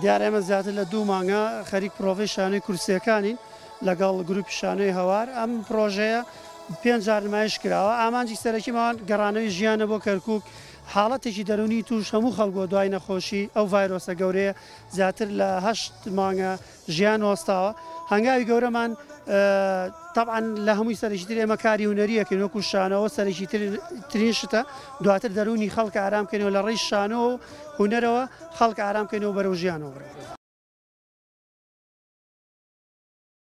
دیارە ئێمە زیاتر لە 2 مانگە خەریک پرۆڤەی شانۆی کورسیەکانین لەگەڵ گروپی شانۆی هەوار ئەم پرۆژەیە 5 جار نمایش کراوە ئامانجی سەرەکیمان گەڕانەوەی ژیانە بۆ کەرکووک حاڵەتێکی دەرونی توش هەموو خەڵکۆ دوای نەخۆشی ئەو ڤایرۆسە گەورەیە زیاتر لە 8 مانگە ژیان وەستاوە هەنگاوی گەورەمان طبعاً لە هەمووی سەرەکی تر ئێمە کاری هونەریەکەین وەکو شانەوە سەرەکی ترین شتە دواتر دەرونی خەڵک ئارامکەینەوە لە ڕێی شانۆ و هونەرەوە خەڵک ئارامکەینەوە بەرەو ژیانەوە.